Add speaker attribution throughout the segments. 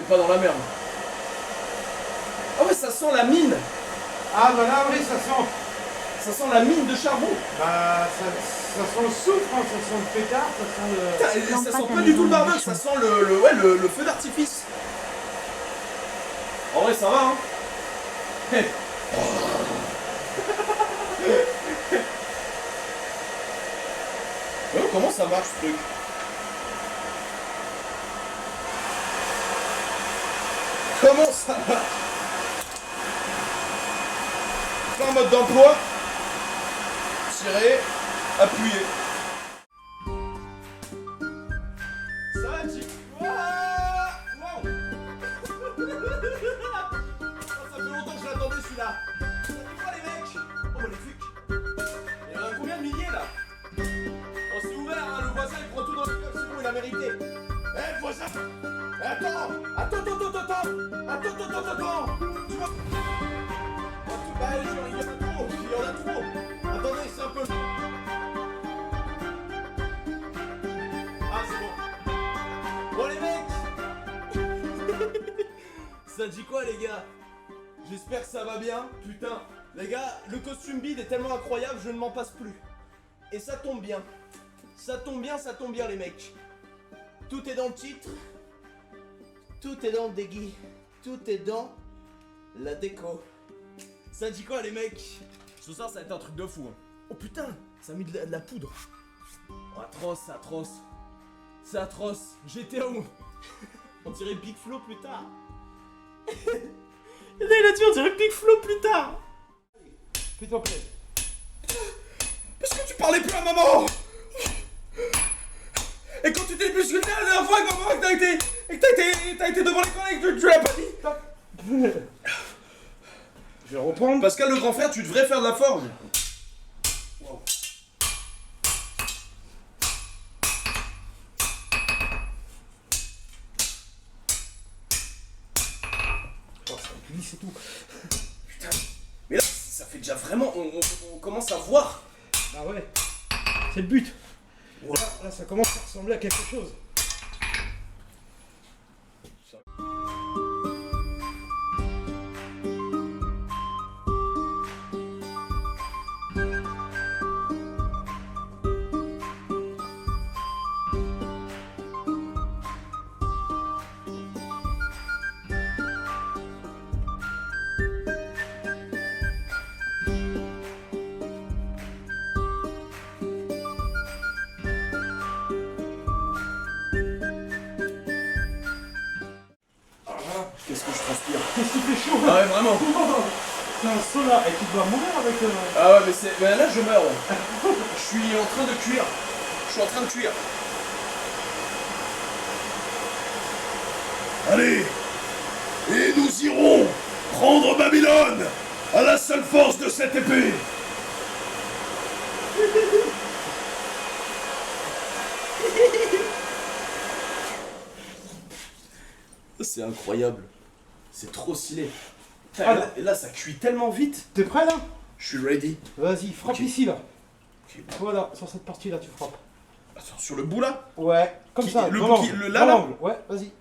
Speaker 1: pas dans la merde. Ah ouais, ça sent la mine.
Speaker 2: Ah bah là oui, ça sent.
Speaker 1: Ça sent la mine de charbon.
Speaker 2: Bah ça sent le soufre, hein, ça sent le pétard, ça sent le...
Speaker 1: Putain, ça
Speaker 3: pas
Speaker 1: sent
Speaker 3: ta
Speaker 1: pas du tout le
Speaker 3: maison,
Speaker 1: barbecue,
Speaker 3: machin.
Speaker 1: ça sent le feu d'artifice. En vrai, ça va, hein. Hey. Comment ça marche ce truc? Comment ça marche? Faire un mode d'emploi. Tirer. Appuyer. Ça dit quoi? Wow. Ça fait longtemps que je l'attendais celui-là. Ça dit quoi les mecs? Oh magnifique. Il y en a combien de milliers là? Oh c'est ouvert hein, le voisin il prend tout dans le cœur, c'est bon il a mérité. Eh voisin. Attends. Tu vas... Bah, il y en a trop. Attendez, c'est un peu... Ah, c'est bon. Bon, les mecs. Ça dit quoi, les gars? J'espère que ça va bien. Putain, les gars, le costume bide est tellement incroyable, je ne m'en passe plus. Et ça tombe bien. Ça tombe bien, les mecs. Tout est dans le titre. Tout est dans le dégui. Tout est dans la déco. Ça dit quoi les mecs? Ce soir ça va être un truc de fou hein. Oh putain, ça a mis de la poudre. Oh, atroce, c'est atroce. C'est atroce. GTA où? On dirait Big Flo plus tard. Il a dit on dirait Big Flo plus tard.
Speaker 2: Fais-toi plaisir.
Speaker 1: Parce que tu parlais plus à maman. Et quand tu t'es bousculé la dernière fois avec maman et que t'as été devant l'école et que tu l'as pas dit.
Speaker 2: Je vais reprendre.
Speaker 1: Pascal le grand frère, tu devrais faire de la forme. Wow.
Speaker 2: Oh, ça glisse et tout.
Speaker 1: Putain. Mais là, ça fait déjà vraiment... On commence à voir.
Speaker 2: Bah ouais. C'est le but. Voilà, là ça commence à ressembler à quelque chose.
Speaker 1: Qu'est-ce que je transpire?
Speaker 2: Qu'est-ce qui fait chaud?
Speaker 1: Ah ouais, vraiment.
Speaker 2: C'est un sauna et tu dois mourir avec...
Speaker 1: Ah ouais, mais c'est... Mais là, je meurs, ouais. Je suis en train de cuire. Je suis en train de cuire.
Speaker 4: Allez, et nous irons prendre Babylone à la seule force de cette épée.
Speaker 1: C'est incroyable. C'est trop stylé. Putain,
Speaker 2: Ah,
Speaker 1: et là, ça cuit tellement vite.
Speaker 2: T'es prêt là?
Speaker 1: Je suis ready.
Speaker 2: Vas-y, frappe
Speaker 1: Ok.
Speaker 2: ici là.
Speaker 1: Ok.
Speaker 2: Voilà, sur cette partie là tu frappes.
Speaker 1: Attends, sur le bout là?
Speaker 2: Ouais, comme
Speaker 1: Qui-
Speaker 2: ça,
Speaker 1: le
Speaker 2: dans
Speaker 1: bout qui-
Speaker 2: l'angle.
Speaker 1: le- là,
Speaker 2: Dans
Speaker 1: là
Speaker 2: l'angle. Ouais, vas-y.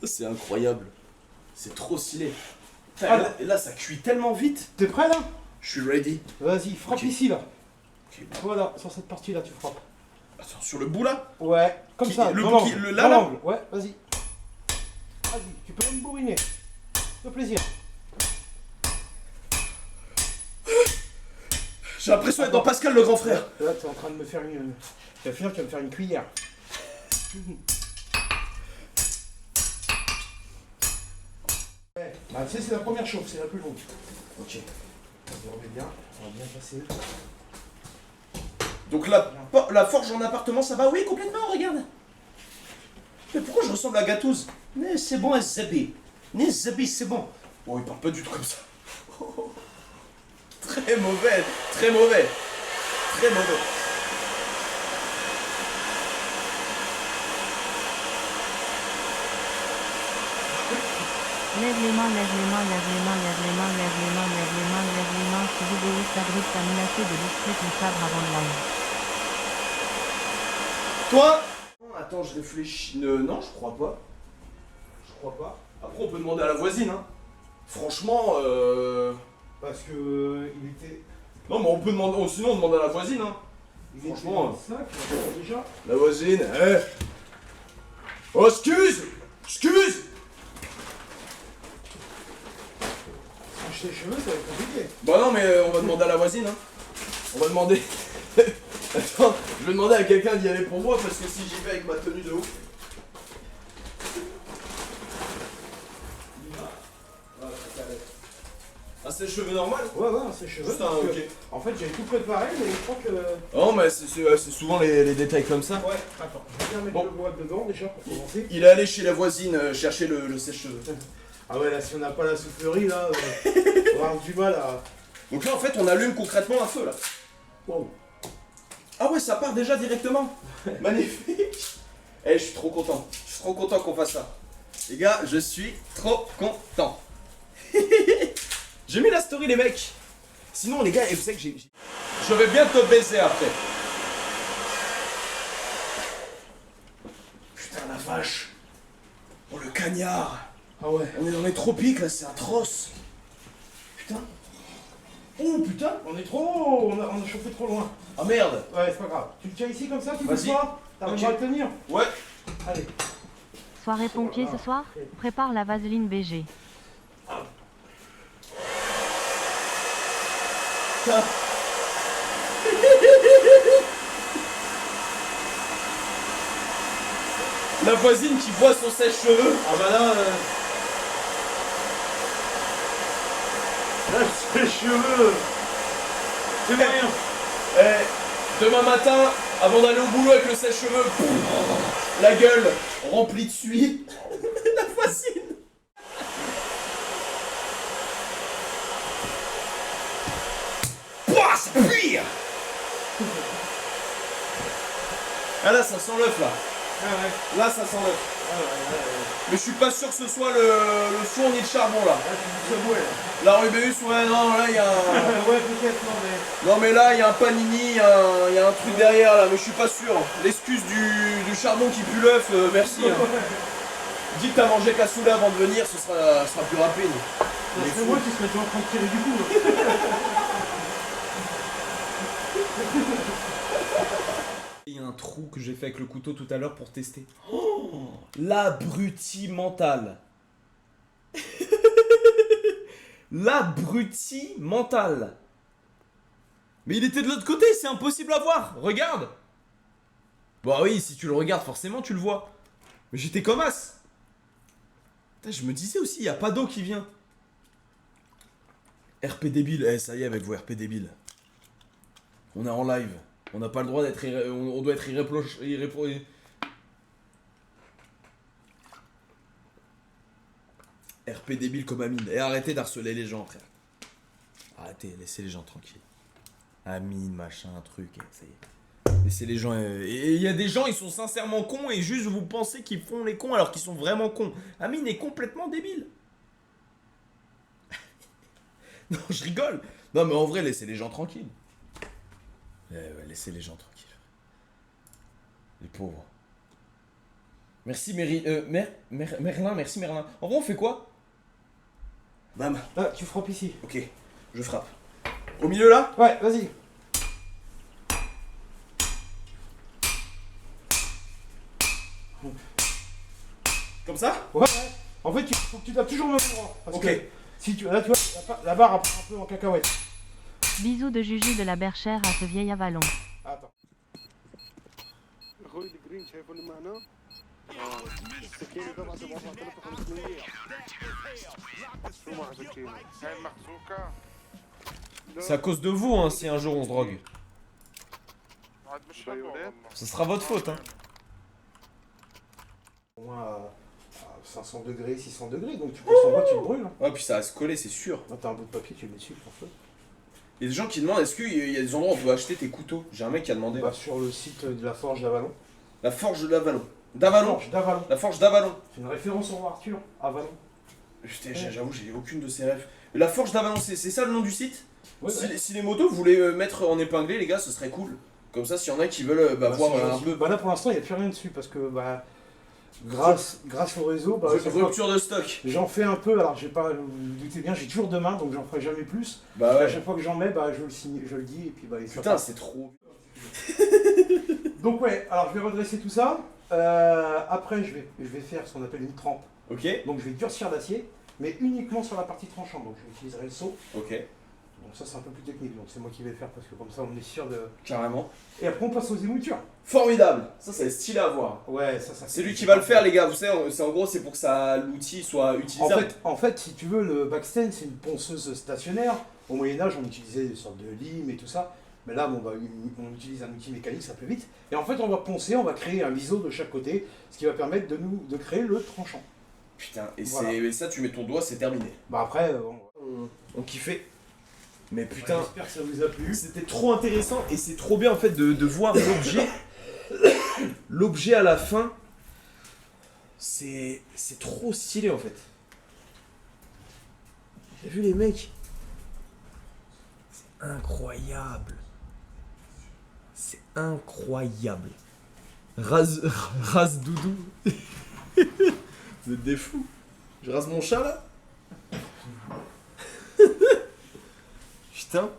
Speaker 1: C'est incroyable. C'est trop stylé. Putain,
Speaker 2: Ah,
Speaker 1: et là, ça cuit tellement vite.
Speaker 2: T'es prêt là?
Speaker 1: Je suis ready.
Speaker 2: Vas-y, frappe
Speaker 1: Ok.
Speaker 2: ici là.
Speaker 1: Ok.
Speaker 2: Voilà, sur cette partie là tu frappes.
Speaker 1: Attends, sur le bout là?
Speaker 2: Ouais, comme
Speaker 1: Qui-
Speaker 2: ça,
Speaker 1: le
Speaker 2: dans
Speaker 1: bout qui-
Speaker 2: l'angle.
Speaker 1: le là,
Speaker 2: Dans
Speaker 1: là
Speaker 2: l'angle. Ouais, vas-y. Vas-y, tu peux même bourriner. De plaisir.
Speaker 1: J'ai l'impression d'être dans Pascal le grand frère.
Speaker 2: Là, t'es en train de me faire une... Tu vas finir, tu vas me faire une cuillère. Ouais. Bah, tu sais, c'est la première chauffe, c'est la plus longue.
Speaker 1: Ok.
Speaker 2: On remet bien, on va bien passer.
Speaker 1: Donc la forge en appartement, ça va? Oui, complètement, regarde. Mais pourquoi je ressemble à Gatouz? Mais c'est bon, Zabi. Mais Zabi, c'est bon. Oh, il parle pas du tout comme ça. Très mauvais, très mauvais. Très mauvais.
Speaker 3: Lève les mains, lève les mains, lève les mains, lève les mains, lève les mains, lève les mains, lève les mains. Si vous voulez Fabrice a menacé de lustrer ton sabre avant le live.
Speaker 1: Toi Attends, je réfléchis. Non, je crois pas. Je crois pas. Après, on peut demander à la voisine, hein. Franchement,
Speaker 2: Parce que il était.
Speaker 1: Non, mais on peut demander. Oh, sinon, on demande à la voisine, hein.
Speaker 2: Il
Speaker 1: Franchement,
Speaker 2: était dans le sac, déjà.
Speaker 1: La voisine, eh. Oh, excuse.
Speaker 2: Toucher les cheveux, ça va être compliqué.
Speaker 1: Bah non, mais on va demander à la voisine, hein. On va demander. Attends, je vais demander à quelqu'un d'y aller pour moi parce que si j'y vais avec ma tenue de ouf. Ah, c'est le cheveu normal?
Speaker 2: Ouais, c'est cheveux.
Speaker 1: Juste un,
Speaker 2: parce que,
Speaker 1: ok.
Speaker 2: En fait, j'avais tout préparé, mais je crois que.
Speaker 1: Non, mais c'est souvent les détails comme ça.
Speaker 2: Ouais, attends, je vais bien mettre
Speaker 1: Bon.
Speaker 2: le voile dedans déjà pour commencer.
Speaker 1: Il est allé chez la voisine chercher le sèche-cheveux.
Speaker 2: Ah ouais, là, si on n'a pas la soufflerie, là, on va avoir du mal à.
Speaker 1: Donc là, en fait, on allume concrètement un feu, là.
Speaker 2: Wow.
Speaker 1: Ah ouais, ça part déjà directement. Magnifique. Eh, je suis trop content. Je suis trop content qu'on fasse ça. Les gars, je suis trop content. J'ai mis la story, les mecs. Sinon, les gars, vous savez que je vais bien te baiser après. Putain, la vache. Oh, le cagnard.
Speaker 2: Ah ouais.
Speaker 1: On est dans les tropiques, là, c'est atroce. Putain. Oh, putain.
Speaker 2: On est trop. On a chauffé trop loin.
Speaker 1: Ah, merde.
Speaker 2: Ouais, c'est pas grave. Tu le tiens ici comme ça, tu
Speaker 1: Vas-y.
Speaker 2: fais pas. T'arriveras
Speaker 1: Ok.
Speaker 2: à le tenir.
Speaker 1: Ouais.
Speaker 2: Allez.
Speaker 3: Soirée pompier ce soir? Prépare la vaseline BG.
Speaker 1: Putain. La voisine qui voit son sèche-cheveux.
Speaker 2: Ah bah là. Là, c'est les cheveux. C'est rien.
Speaker 1: Eh, demain matin, avant d'aller au boulot avec le sèche-cheveux, la gueule remplie de suie. La voisine. Pouah, ça pue. Ah là, ça sent l'œuf là.
Speaker 2: Ah ouais.
Speaker 1: Là, ça sent l'œuf.
Speaker 2: Ah ouais.
Speaker 1: Mais je suis pas sûr que ce soit le four ni le charbon là.
Speaker 2: Là, c'est du Subway, là.
Speaker 1: La Rubéus, ouais, non, là, il y a un...
Speaker 2: Ouais, peut-être, non, mais.
Speaker 1: Non mais là il y a un panini, il y a un truc derrière là, mais je suis pas sûr. L'excuse du charbon qui pue l'œuf, merci. Hein. Dis que t'as mangé cassoulet avant de venir, ce sera plus rapide.
Speaker 2: C'est moi qui serais déjà en train de tirer du coup. Là.
Speaker 1: Il y a un trou que j'ai fait avec le couteau tout à l'heure pour tester. Oh, l'abruti mental. L'abruti mental. Mais il était de l'autre côté, c'est impossible à voir. Regarde. Bah oui, si tu le regardes, forcément tu le vois. Mais j'étais comme as. Putain, je me disais aussi, il n'y a pas d'eau qui vient. RP débile, eh ça y est avec vos RP débiles. On est en live. On n'a pas le droit d'être... On doit être RP débile comme Amine. Et arrêtez d'harceler les gens, frère. Arrêtez, laissez les gens tranquilles. Amine, machin, truc, et ça y est. Laissez les gens... Et il y a des gens, ils sont sincèrement cons et juste vous pensez qu'ils font les cons alors qu'ils sont vraiment cons. Amine est complètement débile. Non, je rigole. Non, mais en vrai, laissez les gens tranquilles. Ouais, laissez les gens tranquilles. Les pauvres. Merci Merlin, merci Merlin. En vrai, on fait quoi? Bam.
Speaker 2: Là, tu frappes ici.
Speaker 1: Ok, je frappe. Au milieu là?
Speaker 2: Ouais, vas-y.
Speaker 1: Comme ça?
Speaker 2: Ouais. En fait, il faut que tu tapes toujours au même endroit. Parce
Speaker 1: Ok.
Speaker 2: que si tu, là, tu vois, la barre part un peu en cacahuète.
Speaker 3: Bisous de Juju de la Berchère à ce vieil avalon.
Speaker 2: Attends.
Speaker 5: اخوي الجرين شايفه اللي معنا السكينه طبعا 17500 شو مع سكينه هاي المحزوكه
Speaker 1: C'est à cause de vous, hein, si un jour on se drogue.
Speaker 5: عاد مش حلوة والله
Speaker 1: Ce sera votre faute, hein.
Speaker 2: Au moins à 500 degrés, 600 degrés, donc tu poses ton bois, tu le brûles. Hein.
Speaker 1: Ouais, puis ça va se coller, c'est sûr.
Speaker 2: Là, t'as un bout de papier, tu le mets dessus pour feu.
Speaker 1: Il y a des gens qui demandent est-ce qu'il y a des endroits où on peut acheter tes couteaux? J'ai un mec qui a demandé.
Speaker 2: Bah, sur le site de la Forge d'Avalon.
Speaker 1: La forge d'Avalon. D'Avalon.
Speaker 2: Forge d'Avalon.
Speaker 1: La forge d'Avalon.
Speaker 2: C'est une référence au roi Arthur, Avalon.
Speaker 1: Putain, j'avoue, j'ai aucune de ces rêves. La Forge d'Avancée, c'est ça le nom du site?
Speaker 2: Ouais,
Speaker 1: Si les motos vous voulez mettre en épinglé, les gars, ce serait cool. Comme ça, s'il y en a qui veulent voir
Speaker 2: c'est
Speaker 1: un
Speaker 2: gentil.
Speaker 1: peu.
Speaker 2: Bah là pour l'instant il n'y a plus rien dessus parce que grâce au réseau,
Speaker 1: Rupture de stock.
Speaker 2: j'en fais un peu, alors j'ai pas, vous vous doutez bien, j'ai toujours deux mains donc j'en ferai jamais plus.
Speaker 1: Bah
Speaker 2: À
Speaker 1: ouais.
Speaker 2: chaque fois que j'en mets, je le signe, je le dis et puis et ça
Speaker 1: Putain,
Speaker 2: passe.
Speaker 1: c'est trop.
Speaker 2: Donc ouais, alors je vais redresser tout ça. Après je vais faire ce qu'on appelle une trempe.
Speaker 1: Ok,
Speaker 2: Donc je vais durcir l'acier, mais uniquement sur la partie tranchante. Donc j'utiliserai le seau.
Speaker 1: ok,
Speaker 2: Donc ça c'est un peu plus technique, donc c'est moi qui vais le faire parce que comme ça on est sûr de.
Speaker 1: carrément.
Speaker 2: Et après on passe aux émoutures.
Speaker 1: Formidable. Ça, c'est stylé à voir.
Speaker 2: Ouais, ça.
Speaker 1: C'est lui qui va le faire, les gars. Vous savez, en gros, c'est pour que l'outil soit utilisable.
Speaker 2: En fait, si tu veux, le backstand, c'est une ponceuse stationnaire. Au Moyen-Âge, on utilisait des sortes de limes et tout ça. Mais là, on utilise un outil mécanique, ça va plus vite. Et en fait, on va poncer, on va créer un biseau de chaque côté, ce qui va permettre de créer le tranchant.
Speaker 1: Putain, et
Speaker 2: Voilà.
Speaker 1: et ça, tu mets ton doigt, c'est terminé.
Speaker 2: Après,
Speaker 1: On kiffait. Mais putain,
Speaker 2: j'espère que ça vous a plu.
Speaker 1: c'était trop intéressant et c'est trop bien en fait de voir l'objet. L'objet à la fin. C'est trop stylé en fait. T'as vu les mecs? C'est incroyable. C'est incroyable. Rase doudou. Vous êtes des fous. Je rase mon chat là? Putain.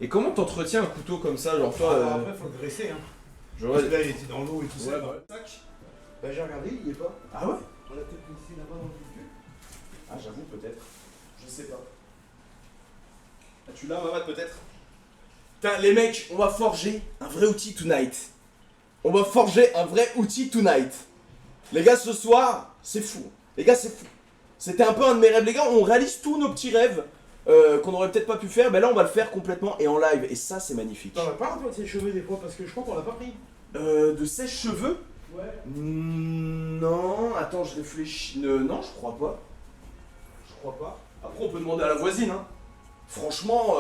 Speaker 1: Et comment t'entretiens un couteau comme ça, genre toi
Speaker 2: Après, faut le graisser. Hein.
Speaker 1: j'aurais-
Speaker 2: Là, il était dans l'eau et tout ça.
Speaker 1: Ouais, bah.
Speaker 2: J'ai regardé, il y est pas.
Speaker 1: Ah ouais?
Speaker 2: On l'a peut-être laissé là-bas dans le cul.
Speaker 1: Ah j'avoue peut-être. Je sais pas. Ah, tu l'as Mamad peut-être? Putain les mecs, on va forger un vrai outil tonight. On va forger un vrai outil tonight. Les gars ce soir, c'est fou. Les gars c'est fou. C'était un peu un de mes rêves. Les gars, on réalise tous nos petits rêves qu'on aurait peut-être pas pu faire. Mais là on va le faire complètement et en live. Et ça c'est magnifique.
Speaker 2: T'en as pas un peu de ses cheveux des fois parce que je crois qu'on l'a pas pris.
Speaker 1: De sèche-cheveux?
Speaker 2: Ouais.
Speaker 1: Non, attends, je réfléchis. Non, je crois pas.
Speaker 2: Je crois pas.
Speaker 1: Après, on peut demander à la voisine, hein. Franchement,